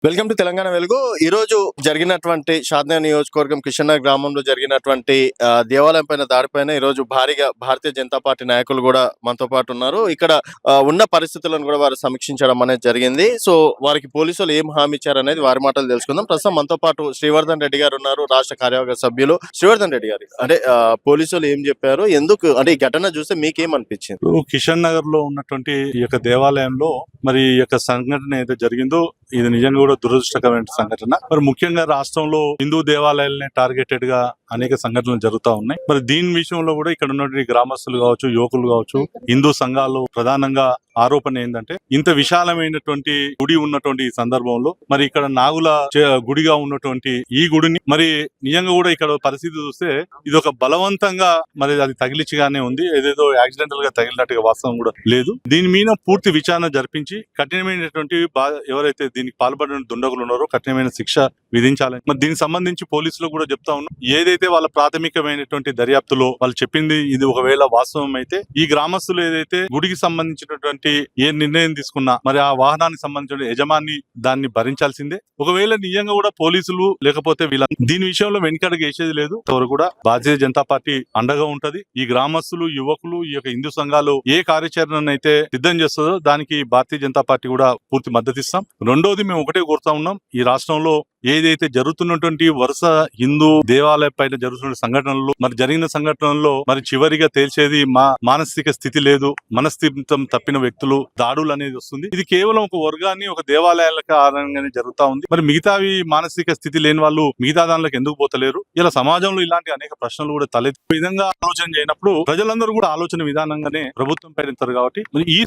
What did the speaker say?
Welcome to Telangana వెలుగు. ఈ రోజు జరిగినటువంటి షాద్నగర్ నియోజకవర్గం కిషన్నగర్ గ్రామంలో జరిగినటువంటి దేవాలయం పైన దాడిపైన ఈ రోజు భారీగా భారతీయ జనతా పార్టీ నాయకులు కూడా మనతో పాటు ఉన్నారు. ఇక్కడ ఉన్న పరిస్థితులను కూడా వారు సమీక్షించడం అనేది జరిగింది. సో వారికి పోలీసులు ఏం హామీ ఇచ్చారనేది వారి మాటలు తెలుసుకుందాం. ప్రస్తుతం మనతో పాటు శ్రీవర్ధన్ రెడ్డి గారు ఉన్నారు, రాష్ట్ర కార్యవర్గ సభ్యులు. శ్రీవర్ధన్ రెడ్డి గారు, అంటే పోలీసులు ఏం చెప్పారు, ఎందుకు అంటే ఈ ఘటన చూస్తే మీకేమనిపించింది? కిషన్ నగర్ లో ఉన్నటువంటి ఈ యొక్క దేవాలయంలో మరి ఈ యొక్క సంఘటన ఏదైతే జరిగిందో ఇది నిజంగా కూడా దురదృష్టకరమైన సంఘటన. మరి ముఖ్యంగా రాష్ట్రంలో హిందూ దేవాలయాలని టార్గెటెడ్ గా అనేక సంఘటనలు జరుగుతూ ఉన్నాయి. మరి దీని విషయంలో కూడా ఇక్కడ ఉన్నటువంటి గ్రామస్తులు కావచ్చు, యువకులు కావచ్చు, హిందూ సంఘాలు ప్రధానంగా ఆరోపణ ఏంటంటే ఇంత విశాలమైనటువంటి గుడి ఉన్నటువంటి ఈ సందర్భంలో మరి ఇక్కడ నాగుల గుడిగా ఉన్నటువంటి ఈ గుడిని మరి నిజంగా కూడా ఇక్కడ పరిస్థితి చూస్తే ఇది ఒక బలవంతంగా మరి అది తగిలించిగానే ఉంది. ఏదేదో యాక్సిడెంటల్ గా తగిలినట్టుగా వాస్తవం కూడా లేదు. దీని మీద పూర్తి విచారణ జరిపించి కఠినమైనటువంటి ఎవరైతే దీనికి పాల్పడిన దుండగులు ఉన్నారో కఠినమైన శిక్ష విధించాలని మరి దీనికి సంబంధించి పోలీసులు కూడా చెప్తా ఉన్నాం. ఏదైతే వాళ్ళ ప్రాథమికమైనటువంటి దర్యాప్తులో వాళ్ళు చెప్పింది ఇది ఒకవేళ వాస్తవం అయితే ఈ గ్రామస్తులు ఏదైతే గుడికి సంబంధించినటువంటి ఏ నిర్ణయం తీసుకున్నా మరి ఆ వాహనానికి సంబంధించిన యజమాని దాన్ని భరించాల్సిందే. ఒకవేళ నిజంగా కూడా పోలీసులు లేకపోతే వీళ్ళ దీని విషయంలో వెనుకడుగు వేసేది లేదు. ఎవరు కూడా భారతీయ జనతా పార్టీ అండగా ఉంటది. ఈ గ్రామస్తులు, యువకులు, ఈ యొక్క హిందూ సంఘాలు ఏ కార్యాచరణ అయితే సిద్ధం చేస్తుందో దానికి భారతీయ జనతా పార్టీ కూడా పూర్తి మద్దతు ఇస్తాం. రెండోది మేము ఒకటే కోరుతా ఉన్నాం, ఈ రాష్ట్రంలో ఏదైతే జరుగుతున్నటువంటి వరుస హిందూ దేవాలయ పైన జరుగుతున్న సంఘటనలు మరి జరిగిన సంఘటనల్లో మరి చివరిగా తేల్చేది మానసిక స్థితి లేదు, మనస్థితం తప్పిన వ్యక్తులు దాడులు అనేది వస్తుంది. ఇది కేవలం ఒక వర్గాన్ని ఒక దేవాలయాలకు ఆధారంగానే జరుగుతా ఉంది. మరి మిగతావి మానసిక స్థితి లేని వాళ్ళు మిగతా దానిలోకి ఎందుకు పోతలేరు? ఇలా సమాజంలో ఇలాంటి అనేక ప్రశ్నలు కూడా తలెత్తే విధంగా ఆలోచన చేయనప్పుడు ప్రజలందరూ కూడా ఆలోచన విధానంగానే ప్రభుత్వం పైన కాబట్టి ఈ